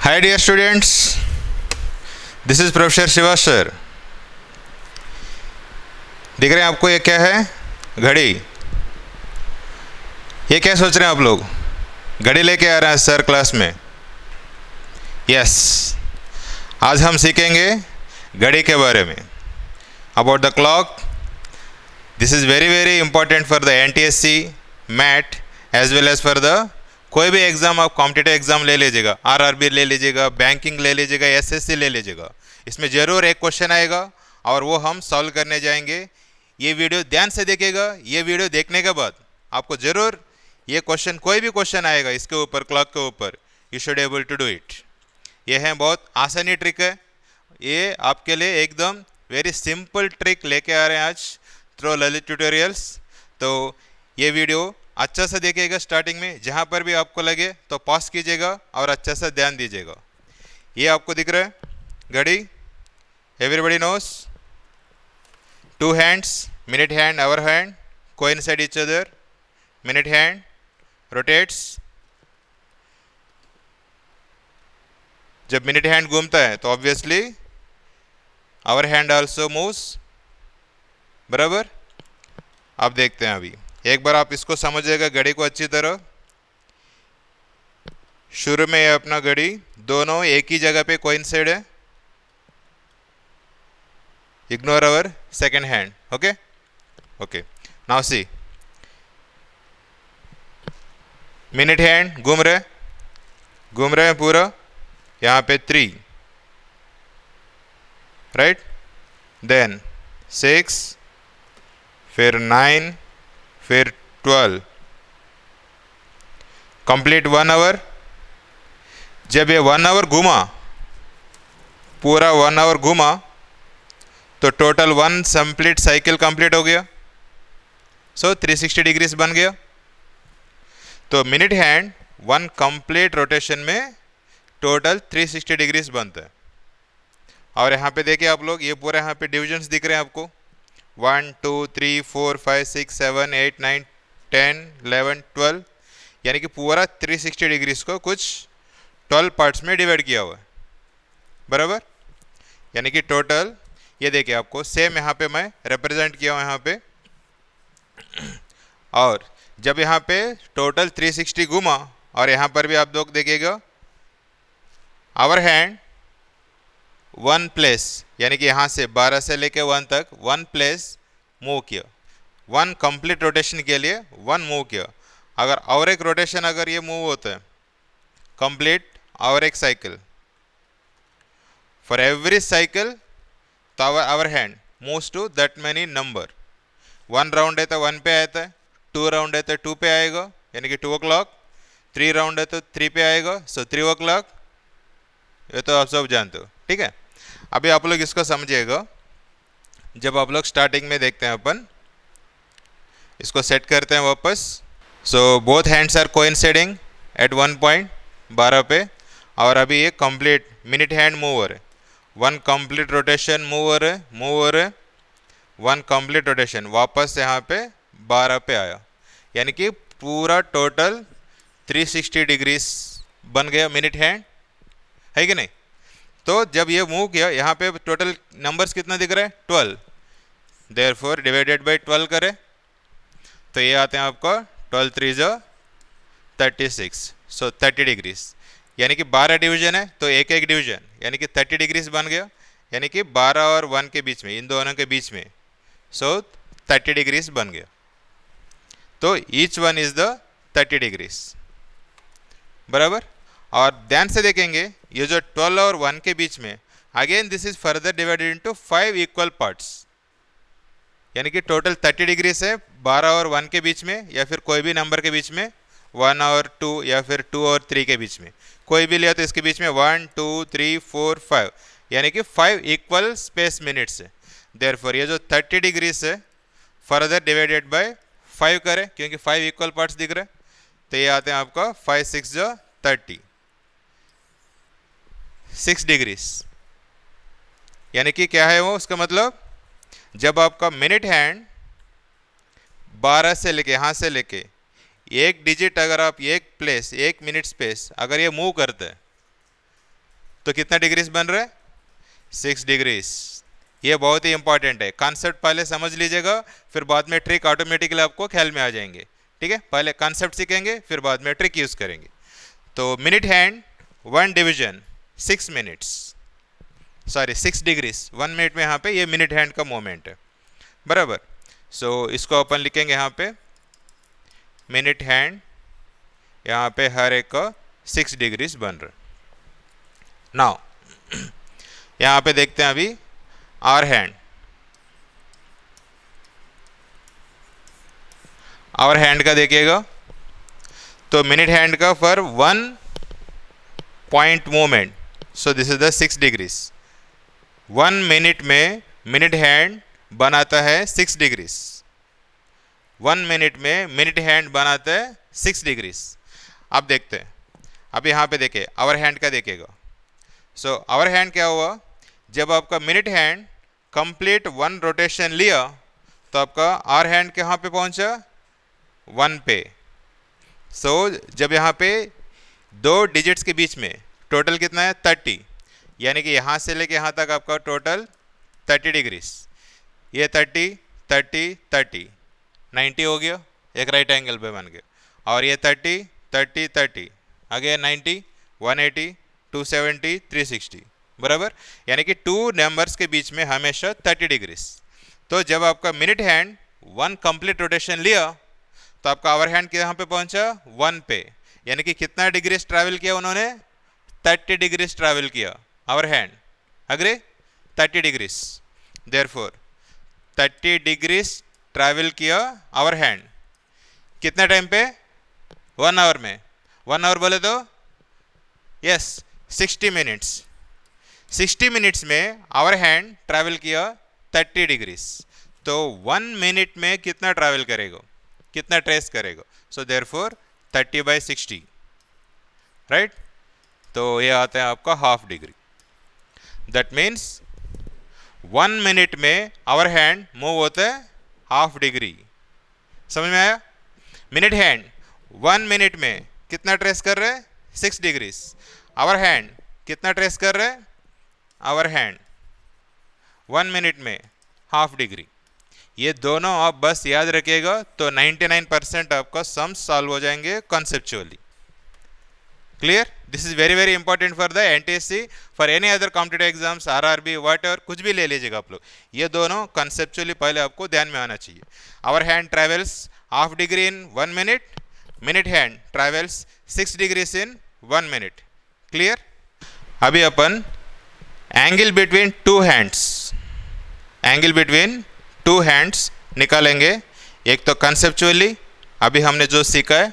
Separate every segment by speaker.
Speaker 1: Hi dear students, this is professor Shiva sir. दिख रहे हैं आपको ये क्या है? घड़ी। ये क्या सोच रहे हैं आप लोग? घड़ी लेके आ रहे हैं सर क्लास में। यस, आज हम सीखेंगे घड़ी के बारे में, about the clock. This is very very important for the NTSC, MAT as well as for the कोई भी एग्ज़ाम। आप कॉम्पिटिटिव एग्ज़ाम ले लीजिएगा, RRB ले लीजिएगा, बैंकिंग ले लीजिएगा, SSC ले लीजिएगा, इसमें ज़रूर एक क्वेश्चन आएगा और वो हम सॉल्व करने जाएंगे। ये वीडियो ध्यान से देखिएगा। ये वीडियो देखने के बाद आपको ज़रूर ये क्वेश्चन, कोई भी क्वेश्चन आएगा इसके ऊपर, क्लॉक के ऊपर, you should able to do it. ये है बहुत आसानी ट्रिक है। ये आपके लिए एकदम वेरी सिंपल ट्रिक लेके आ रहे हैं आज थ्रू ललित ट्यूटोरियल्स। तो ये वीडियो अच्छा से देखिएगा। स्टार्टिंग में जहाँ पर भी आपको लगे तो पॉज कीजिएगा और अच्छा से ध्यान दीजिएगा। ये आपको दिख रहा है घड़ी, everybody knows, 2 hands, minute hand, hour hand, coincide each other, minute hand rotates. जब मिनट हैंड घूमता है तो obviously hour hand also moves, बराबर। आप देखते हैं अभी एक बार आप इसको समझिएगा घड़ी को अच्छी तरह। शुरू में ये अपना घड़ी दोनों एक ही जगह पे कोइंसाइड है। Ignore hour second hand, okay okay. Now see, minute hand घूम रहे हैं पूरा, यहाँ पे 3, राइट, देन 6, फिर 9, फिर 12, कंप्लीट 1 आवर। जब ये 1 आवर घूमा, पूरा 1 आवर घूमा, तो टोटल 1 कंप्लीट साइकिल कंप्लीट हो गया। सो 360 डिग्रीज बन गया। तो मिनट हैंड 1 कंप्लीट रोटेशन में टोटल 360 डिग्रीज बनता है। और यहाँ पे देखिए आप लोग, ये पूरा यहाँ पे डिविजन्स दिख रहे हैं आपको, 1 2 3 4 5 6 7 8 9 10 11 12, यानी कि पूरा 360 डिग्रीज को कुछ 12 पार्ट्स में डिवाइड किया हुआ है, बराबर। यानी कि टोटल ये देखिए आपको सेम यहाँ पे मैं रिप्रेजेंट किया हूँ यहाँ पे। और जब यहाँ पे टोटल 360 घूमा, और यहाँ पर भी आप लोग देखिएगा आवर हैंड 1 प्लेस, यानी कि यहाँ से 12 से लेके 1 तक 1 प्लेस मूव किया। 1 कंप्लीट रोटेशन के लिए 1 मूव किया। अगर और एक रोटेशन अगर ये मूव होता है, कंप्लीट और एक साइकिल, फॉर एवरी साइकिल, तो hour hand moves to that many number. 1 round है तो 1 पे आता है, 2 राउंड है तो 2 पे आएगा, यानी कि 2 o'clock, 3 राउंड है तो 3 पे आएगा, सो 3 o'clock। ये तो आप सब जानते हो, ठीक है। अभी आप लोग इसको समझिएगा। जब आप लोग स्टार्टिंग में देखते हैं, अपन इसको सेट करते हैं वापस। So both hands are coinciding at 1 point 12 पे, और अभी ये कंप्लीट मिनट हैंड मूवर है, 1 कंप्लीट रोटेशन मूवर है, 1 कंप्लीट रोटेशन वापस यहाँ पे 12 पे आया, यानी कि पूरा टोटल 360 डिग्रीज बन गया मिनट हैंड, है कि नहीं। तो जब ये मूव किया, यहाँ पे टोटल नंबर्स कितना दिख रहा है, 12, देयरफॉर डिवाइडेड बाय 12 करें तो ये आते हैं आपका 12 3 जो 36, सो 30 डिग्रीज, यानी कि 12 डिवीजन है तो एक एक डिवीजन, यानी कि 30 डिग्रीज बन गया, यानी कि 12 और 1 के बीच में, इन दोनों के बीच में, सो 30 डिग्रीज बन गया। तो each one is the 30 degrees, बराबर। और ध्यान से देखेंगे, ये जो 12 और 1 के बीच में, again this is further divided into 5 equal parts, यानी कि टोटल 30 डिग्री से 12 और 1 के बीच में, या फिर कोई भी नंबर के बीच में, 1 और 2, या फिर 2 और 3 के बीच में, कोई भी लिया तो इसके बीच में 1 2 3 4 5, यानी कि 5 इक्वल स्पेस मिनट्स है। देयरफॉर ये जो 30 डिग्री से फर्दर डिवाइडेड बाय 5 करें, क्योंकि 5 इक्वल पार्ट्स दिख रहे हैं, तो ये आते हैं आपका 5 6 जो 30, 6 डिग्रीज, यानी कि क्या है वो, उसका मतलब जब आपका मिनट हैंड 12 से लेके, यहाँ से लेके एक डिजिट, अगर आप एक प्लेस, एक मिनट स्पेस अगर ये मूव करते हैं, तो कितना डिग्रीज बन रहा है? 6 डिग्रीज। ये बहुत ही इंपॉर्टेंट है, कॉन्सेप्ट पहले समझ लीजिएगा, फिर बाद में ट्रिक ऑटोमेटिकली आपको ख्याल में आ जाएंगे। ठीक है, पहले कॉन्सेप्ट सीखेंगे, फिर बाद में ट्रिक यूज करेंगे। तो minute hand 1 division 6 minutes, sorry 6 degrees 1 minute में, यहाँ पे ये मिनट हैंड का मोमेंट है, बराबर। सो इसको अपन लिखेंगे यहाँ पे मिनट हैंड, यहाँ पे हर एक का 6 डिग्रीज बन रहा। नाउ यहाँ पे देखते हैं अभी आवर हैंड, आवर हैंड का देखिएगा तो मिनट हैंड का for 1 point moment, so this is the 6 degrees. 1 minute में मिनट हैंड बनाता है 6 डिग्रीज। 1 मिनट में मिनट हैंड बनाता है 6 डिग्रीज। अब देखते हैं, अब यहाँ पे देखिए आवर हैंड का देखिएगा। सो आवर हैंड क्या हुआ, जब आपका मिनट हैंड कंप्लीट 1 रोटेशन लिया तो आपका आवर हैंड कहाँ पे पहुँचा? 1 पे। सो जब यहाँ पे 2 डिजिट्स के बीच में टोटल कितना है? 30, यानी कि यहाँ से लेके यहाँ तक आपका टोटल 30 डिग्रीज। ये 30 30 30 90 हो गया, एक राइट एंगल पे बन गया। और ये 30 30 30 आगे 90 180 270 360, बराबर। यानी कि 2 नंबर्स के बीच में हमेशा 30 डिग्रीज। तो जब आपका मिनट हैंड 1 कंप्लीट रोटेशन लिया तो आपका आवर हैंड यहाँ पे पहुंचा 1 पे, यानी कि कितना डिग्रीज ट्रैवल किया उन्होंने? 30 डिग्रीज ट्रैवल किया आवर हैंड, अग्रे 30 डिग्रीज। देयरफॉर 30 डिग्रीज ट्रैवल किया आवर हैंड, कितना टाइम पे? 1 आवर में। 1 आवर बोले तो यस 60 मिनट्स। 60 मिनट्स में आवर हैंड ट्रैवल किया 30 डिग्रीज। तो 1 मिनट में कितना ट्रैवल करेगा, कितना ट्रेस करेगा? So therefore 30/60, right. तो ये आता है आपका half degree. That means 1 minute में आवर हैंड मूव होता है हाफ डिग्री। समझ में आया? मिनट हैंड 1 मिनट में कितना ट्रेस कर रहे हैं? 6 डिग्रीज। आवर हैंड कितना ट्रेस कर रहे हैं? आवर हैंड 1 मिनट में हाफ डिग्री। ये दोनों आप बस याद रखिएगा तो 99% आपका सम्स सॉल्व हो जाएंगे conceptually. Clear? This is very very important for the NTSC, for any other competitive exams, RRB what ever, कुछ भी ले लीजिएगा आप लोग। ये दोनों कॉन्सेप्चुअली पहले आपको ध्यान में आना चाहिए। Hour hand travels half degree in 1 minute, minute hand travels 6 degrees in 1 minute. Clear? अभी अपन angle between 2 hands, angle between 2 hands निकालेंगे। एक तो कॉन्सेप्चुअली अभी हमने जो सीखा है,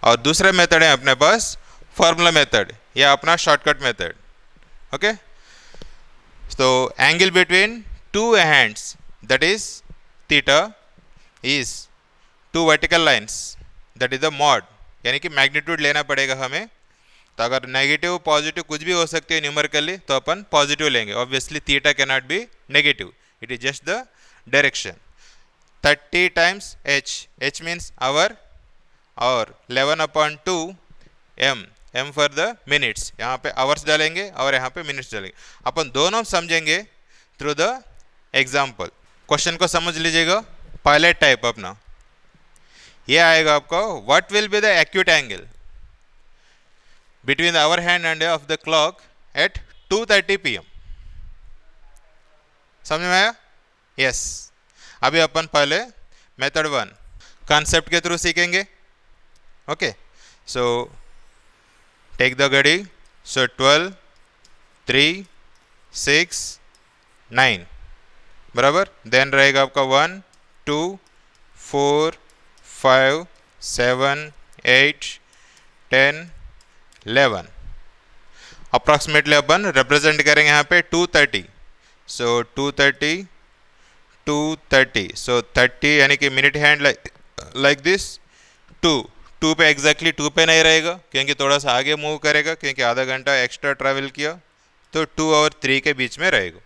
Speaker 1: और दूसरा मेथड है अपने पास फॉर्मूला मेथड या अपना शॉर्टकट मेथड। ओके, तो angle between 2 hands that is theta is 2 vertical lines that is the mod, यानी कि मैग्नीट्यूड लेना पड़ेगा हमें। तो अगर नेगेटिव पॉजिटिव कुछ भी हो सकते हैं न्यूमेरिकली तो अपन पॉजिटिव लेंगे। Obviously theta can not be negative, it is just the direction. 30 times h, h means hour, और 11/2 m, m for the minutes. यहाँ पे आवर्स डालेंगे और यहाँ पे मिनट्स डालेंगे। अपन दोनों समझेंगे थ्रू द एग्जाम्पल। क्वेश्चन को समझ लीजिएगा, पायलट टाइप अपना। ये आएगा आपका what will be the acute angle between the hour hand and of the clock at 2:30 PM। समझ में आया? यस। अभी अपन पहले मेथड 1 कॉन्सेप्ट के थ्रू सीखेंगे। ओके, सो टेक द घड़ी। सो 12 3 6 9, बराबर। देन रहेगा आपका 1 2 4 5 7 8 10 11। अप्रॉक्सीमेटली अपन रिप्रेजेंट करेंगे यहाँ पे 2:30। सो 2:30 2:30, सो 30 यानी कि मिनट हैंड लाइक दिस। 2 पे एग्जैक्टली 2 पे नहीं रहेगा क्योंकि थोड़ा सा आगे मूव करेगा, क्योंकि आधा घंटा एक्स्ट्रा ट्रैवल किया, तो 2 और 3 के बीच में रहेगा।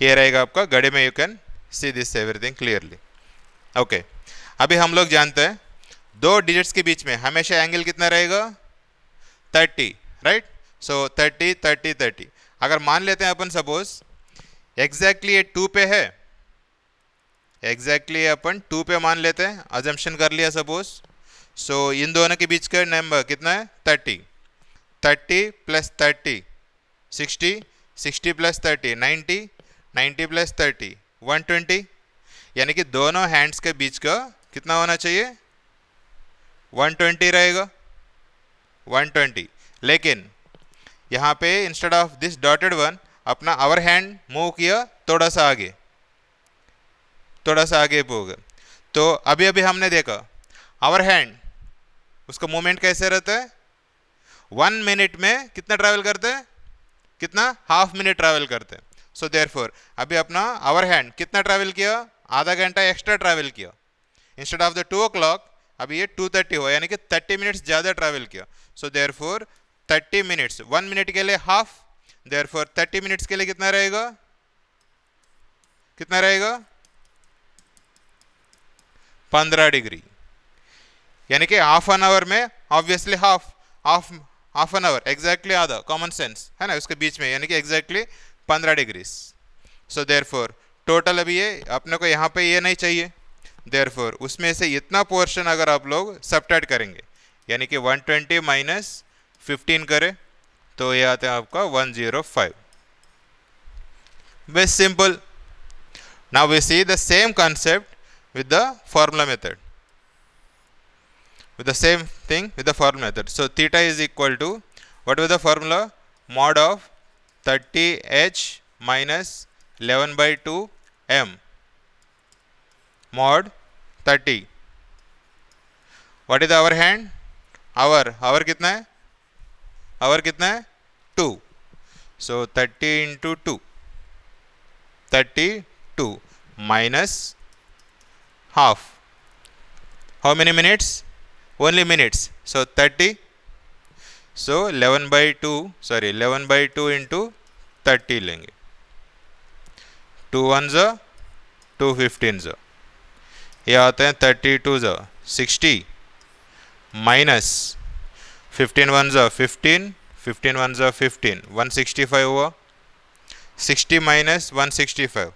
Speaker 1: ये रहेगा आपका घड़ी में, you can see this everything clearly. Okay, अभी हम लोग जानते हैं 2 डिजिट्स के बीच में हमेशा एंगल कितना रहेगा? 30, राइट। सो 30 30 30। अगर मान लेते हैं अपन सपोज एग्जैक्टली ये 2 पे है, एग्जैक्टली अपन 2 पे मान लेते हैं, अजम्पशन कर लिया सपोज। सो इन दोनों के बीच का नंबर कितना है 30, 30 प्लस 30 60, 60 प्लस 30 90, 90 प्लस 30 120, यानी कि दोनों हैंड्स के बीच का कितना होना चाहिए 120 रहेगा 120। लेकिन यहाँ पे instead of this dotted one अपना आवर हैंड मूव किया थोड़ा सा आगे, थोड़ा सा आगे होगा। तो अभी अभी हमने देखा आवर हैंड उसका मूवमेंट कैसे रहता है 1 मिनट में कितना ट्रैवल करते हैं, कितना हाफ मिनट ट्रैवल करते हैं। सो देयरफॉर अभी अपना आवर हैंड कितना ट्रैवल किया, आधा घंटा एक्स्ट्रा ट्रैवल किया। इंस्टेड ऑफ द 2 o'clock अभी ये 2:30 हुआ, यानी कि 30 मिनट्स ज़्यादा ट्रैवल किया। सो देयरफॉर 30 मिनट्स 1 मिनट के लिए हाफ, देयरफॉर 30 मिनट्स के लिए कितना रहेगा, कितना रहेगा 15 डिग्री, यानी कि हाफ एन आवर में obviously half an hour exactly आधा, कॉमन सेंस है ना उसके बीच में, यानी कि exactly 15 degree. So therefore total अभी ये अपने को यहाँ पे ये नहीं चाहिए, देयरफॉर उसमें से इतना पोर्शन अगर आप लोग सब्ट्रैक्ट करेंगे, यानी कि 120 माइनस 15 करें तो ये आता है आपका 105। Very simple. Now we see the same concept with the formula method, with the same thing with the formula method. So theta is equal to, what was the formula, mod of 30h minus 11 by 2 m mod 30। what is the hour hand, hour कितना है, hour कितना है 2, so 30 into 2 32 minus half, how many minutes, only minutes, so 30, so 11 by 2 sorry 11 by 2 into 30 लेंगे, 2 1 जा 2 15 जा, ये आते हैं 32 जा 60 माइनस 15 1 जा 15, 15 1 जा 15 165 हुआ, 60 माइनस 165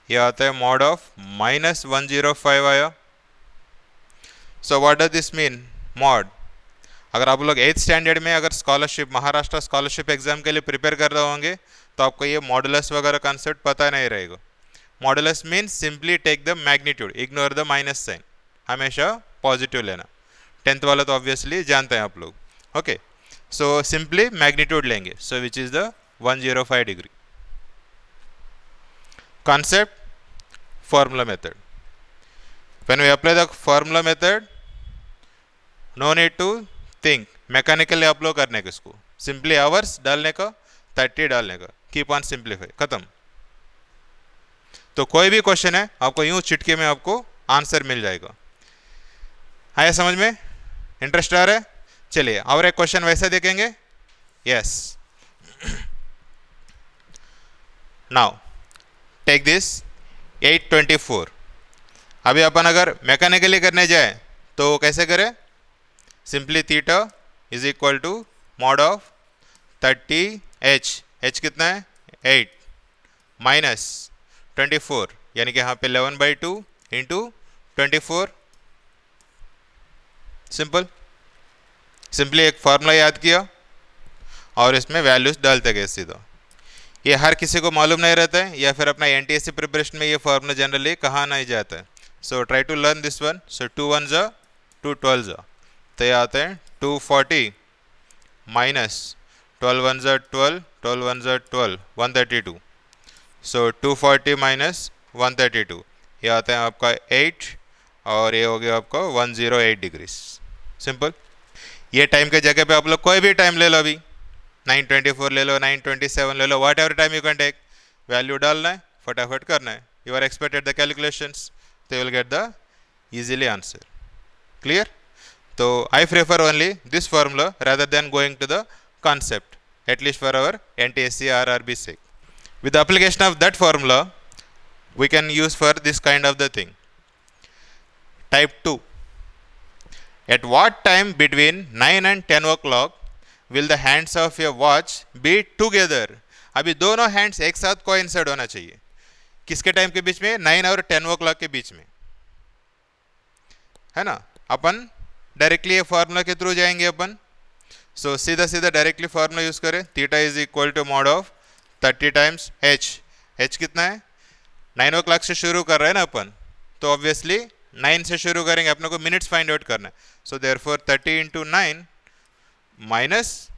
Speaker 1: ये आता है मॉड ऑफ माइनस 105 आया। So what does this mean mod, अगर आप लोग 8th स्टैंडर्ड में अगर स्कॉलरशिप महाराष्ट्र स्कॉलरशिप एग्जाम के लिए प्रिपेयर कर रहे होंगे तो आपको ये मॉडुलस वगैरह कॉन्सेप्ट पता नहीं रहेगा। Modulus means simply take the magnitude, ignore the minus sign, हमेशा पॉजिटिव लेना। 10th वाला तो ऑब्वियसली जानते हैं आप लोग, ओके। सो सिंपली मैग्नीट्यूड लेंगे, so which is the 105 degree. concept, formula method. When we apply the formula method, no need to think mechanically आप लोग करने का, इसको सिंपली आवर्स डालने का 30 डालने का, कीप ऑन सिंप्लीफाई, खत्म। तो कोई भी क्वेश्चन है आपको यूं चिटके में आपको आंसर मिल जाएगा। आया समझ में, इंटरेस्ट आ रहा है? चलिए और एक क्वेश्चन वैसे देखेंगे। Yes, now take this 824। अभी अपन अगर मैकेनिकली करने जाए तो कैसे करें, simply theta is equal to mod of 30h, h कितना है 8 माइनस 24, यानी कि यहाँ पे 11 by 2 इंटू 24। सिंपली एक फार्मूला याद किया और इसमें वैल्यूज डालते गए सीधा। ये हर किसी को मालूम नहीं रहता है, या फिर अपना एनटीएससी प्रिपरेशन में ये फार्मूला जनरली कहाँ नहीं जाता है। So try to learn this one. So 2 1 जा 2 12 जा, तो ये आते हैं 240 माइनस 12 1 जा 12, 12 1 जा 12 132। सो 240 माइनस 132 ये आता है आपका 8 और ये हो गया आपका 108 डिग्रीज। सिंपल। ये टाइम के जगह पे आप लोग कोई भी टाइम ले लो, अभी 924 ले लो, 927 ले लो, whatever time you can take, value डालना है, फटाफट करना है, you are expected the calculations, तो you will get the easily answer. Clear? तो I prefer only this formula rather than going to the concept, at least for our NTSC RRB sake. With the application of that formula, we can use for this kind of the thing. Type 2. At what time between 9 and 10 o'clock will the hands of your watch be together. अभी दोनों hands एक साथ coincide होना चाहिए, किसके time के बीच में, 9 और 10 ओ क्लॉक के बीच में, है ना। अपन डायरेक्टली ये फॉर्मूला के थ्रू जाएंगे अपन। सो सीधा सीधा डायरेक्टली फॉर्मूला यूज करें, theta is equal to mod of 30 times h कितना है, 9 ओ क्लॉक से शुरू कर रहे हैं ना अपन, तो ऑब्वियसली 9 से शुरू करेंगे, अपने को मिनट्स फाइंड आउट करना है। So therefore 30 into 9 minus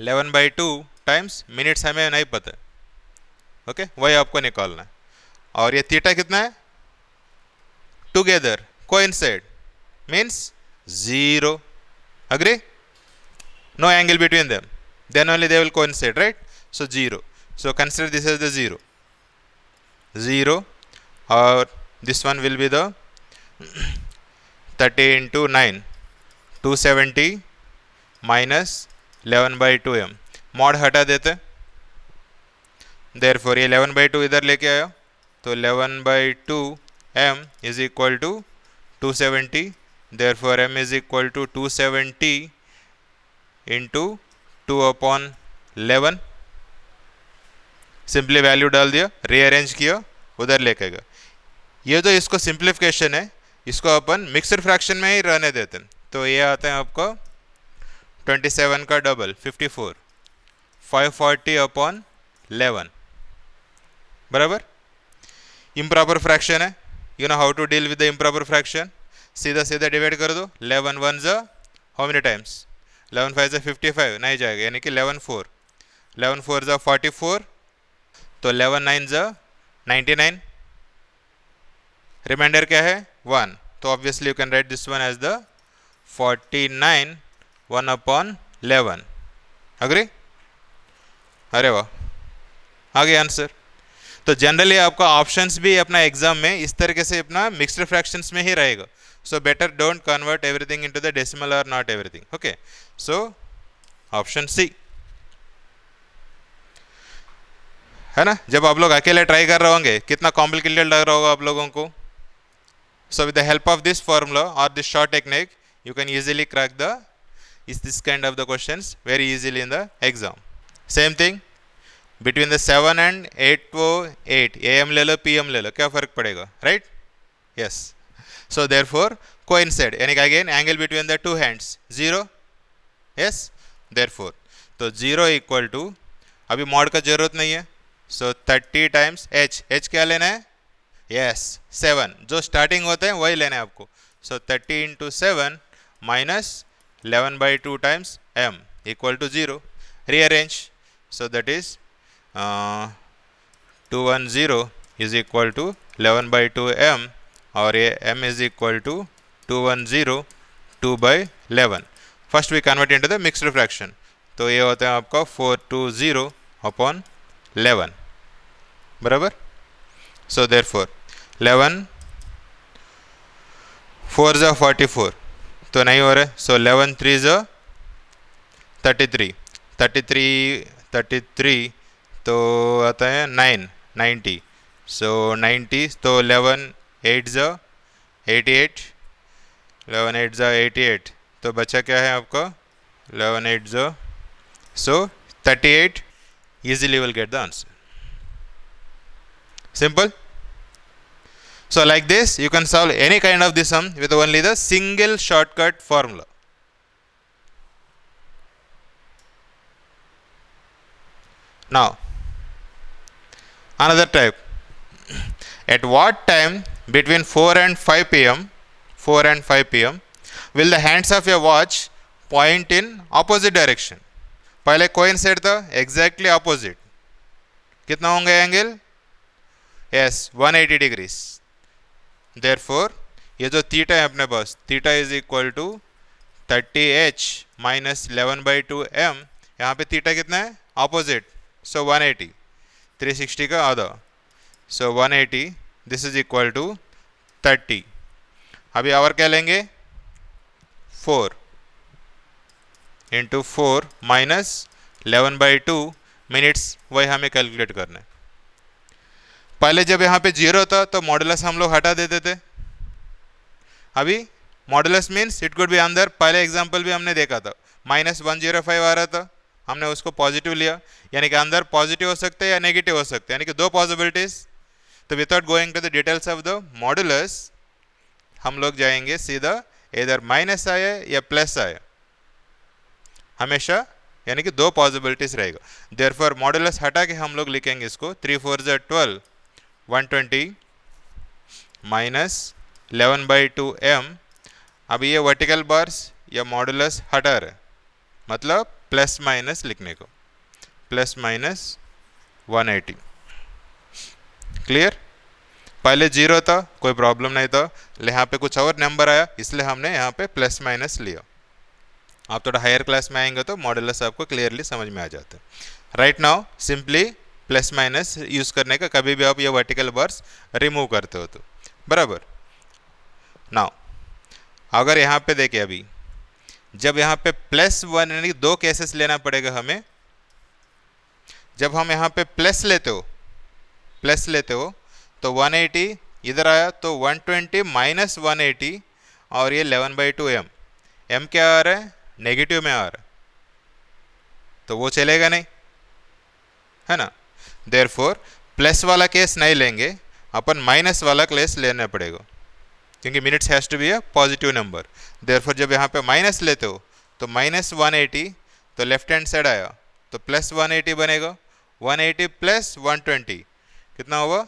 Speaker 1: 11/2 times minutes हमें नहीं पता, ओके वही आपको निकालना है। और ये थीटा कितना है, together coincide means 0, agree, no angle between them, then only they will coincide, right? So 0, so consider this as the 0 or this one will be the 30 into 9 270 minus 11/2m, mod हटा देते, therefore ये 11/2 इधर लेके आया, तो 11/2m is equal to 270, therefore m is equal to 270 into 2/11, simply value डाल दिया, rearrange किया, उधर लेके गया। ये तो इसको सिंप्लीफिकेशन है, इसको अपन मिक्सड फ्रैक्शन में ही रहने देते हैं, तो ये आता है आपको 27 का डबल 54, 540/11 बराबर। इम्प्रॉपर फ्रैक्शन है, you know how to deal with the improper fraction, सीधा सीधा डिवाइड कर दो, 11 1 जा हाउ मेनी टाइम्स, 11 5 जा 55 नहीं जाएगा, यानी कि 11 4 जा 44, तो 11 9 जा 99, रिमाइंडर क्या है 1, तो obviously you can write this one as the 49 1/11, agree, अरे वाह आ गया आंसर। तो जनरली आपका ऑप्शंस भी अपना एग्जाम में इस तरीके से अपना मिक्स्ड फ्रैक्शंस में ही रहेगा, so better don't convert everything into the decimal और not everything, okay. So option C है ना। जब आप लोग अकेले ट्राई कर रहे होंगे कितना कॉम्प्लिकेटेड लग रहा होगा आप लोगों को, so with the help of this formula और this short technique you can easily crack the this kind of the questions very easily in the exam. Same thing between the 7 and 8 AM ले लो PM ले लो, क्या फर्क पड़ेगा, right? Yes. So therefore coincide, यानी कि again angle between the two hands 0, yes, therefore तो 0 equal to, अभी mod का जरूरत नहीं है, so 30 times h क्या लेना है, yes 7, जो स्टार्टिंग होते हैं वही लेना है आपको, so 30 into 7 minus 11/2 times m equal to 0, rearrange, so that is 210 is equal to 11/2 m, और ये m is equal to 210 2/11, first we convert into the mixed fraction, तो ये होता है आपका 420/11 बराबर। सो देयरफॉर 11 4 जा 44 तो नहीं हो रहा, सो 11 3 जा 33 तो आता है 90, सो 90 तो 11 8 जा 88, 11 8 जा 88, तो बचा क्या है आपका 11 8 जा, सो 38, easily will get the answer, simple. So like this you can solve any kind of this sum with only the single shortcut formula. Now another type, at what time between 4 and 5 pm will the hands of your watch point in opposite direction, पहले coincide था exactly opposite, कितना होंगे angle, yes 180 degrees, therefore ये जो theta है अपने पास, theta is equal to 30h minus 11/2m, यहाँ पे थीटा कितना है ऑपोजिट, सो 180, 360 का आधा, सो 180 दिस इज इक्वल टू 30, अभी आवर क्या लेंगे 4 इंटू 4 माइनस 11/2 मिनट्स, वही हमें कैलकुलेट करना है। पहले जब यहाँ पे 0 था तो मॉडुलस हम लोग हटा देते थे, अभी modulus means it could be अंदर, पहले एग्जांपल भी हमने देखा था, -105 आ रहा था, हमने उसको पॉजिटिव लिया, यानी कि अंदर पॉजिटिव हो सकते हैं या नेगेटिव हो सकते हैं, यानी कि दो पॉसिबिलिटीज। तो without going to the details of the modulus हम लोग जाएंगे सीधा इधर माइनस आए या प्लस आए, हमेशा यानी कि दो पॉसिबिलिटीज रहेगा। देयरफॉर मॉडुलस हटा के हम लोग लिखेंगे इसको 3 4 12 120 माइनस 11/2m। अब ये वर्टिकल बार्स या मॉडुलस हटा रहे, मतलब प्लस माइनस लिखने को, प्लस माइनस 180। क्लियर? पहले 0 था, कोई प्रॉब्लम नहीं था, यहाँ पे कुछ और नंबर आया इसलिए हमने यहाँ पे प्लस माइनस लिया। आप थोड़ा हायर क्लास में आएंगे तो मॉडुलस आपको क्लियरली समझ में आ जाता है। Right now simply plus minus use करने का, कभी भी आप ये वर्टिकल बार्स रिमूव करते हो तो बराबर। नाउ अगर यहाँ पे देखिए, अभी जब यहाँ पे +1 यानी दो केसेस लेना पड़ेगा हमें। जब हम यहाँ पे प्लस लेते हो तो 180 इधर आया तो 120 माइनस 180 और ये 11/2m, m क्या आ रहा है? नेगेटिव में आ रहा है, तो वो चलेगा नहीं, है ना। देयरफॉर प्लस वाला केस नहीं लेंगे, अपन माइनस वाला केस लेना पड़ेगा, क्योंकि minutes has to be a positive number. Therefore जब यहाँ पे माइनस लेते हो तो -180, तो लेफ्ट हैंड साइड आया तो +180 बनेगा, 180 + 120 कितना हुआ?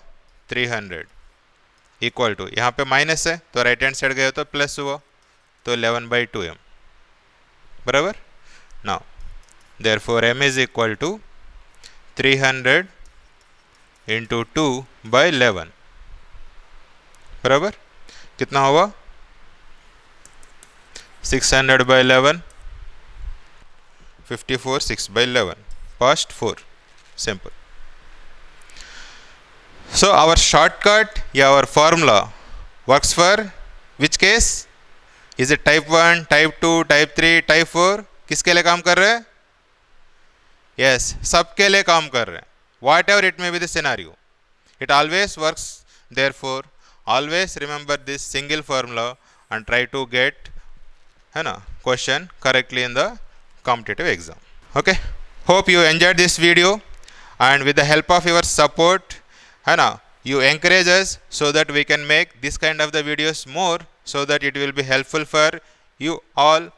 Speaker 1: 300 इक्वल टू, यहाँ पे माइनस है तो राइट हैंड साइड गया तो प्लस हुआ, तो 11/2m बराबर। Now therefore m is equal to 300 into 2/11 बराबर कितना हुआ? 600/11, 54 6/11 past 4 simple. So our shortcut या our formula works for which case? Is it type 1, type 2, type 3, type 4? किसके लिए काम कर रहे हैं? Yes, सबके लिए काम कर रहे हैं, whatever it may be the scenario. It always works. Therefore always remember this single formula and try to get, है ना, question correctly in the competitive exam. Okay, hope you enjoyed this video, and with the help of your support, है ना, you encourage us so that we can make this kind of the videos more, so that it will be helpful for you all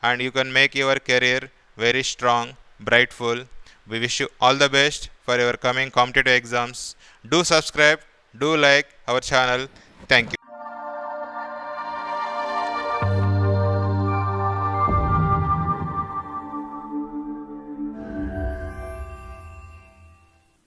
Speaker 1: and you can make your career very strong, brightful. We wish you all the best for your coming competitive exams. Do subscribe, do like our channel. Thank you.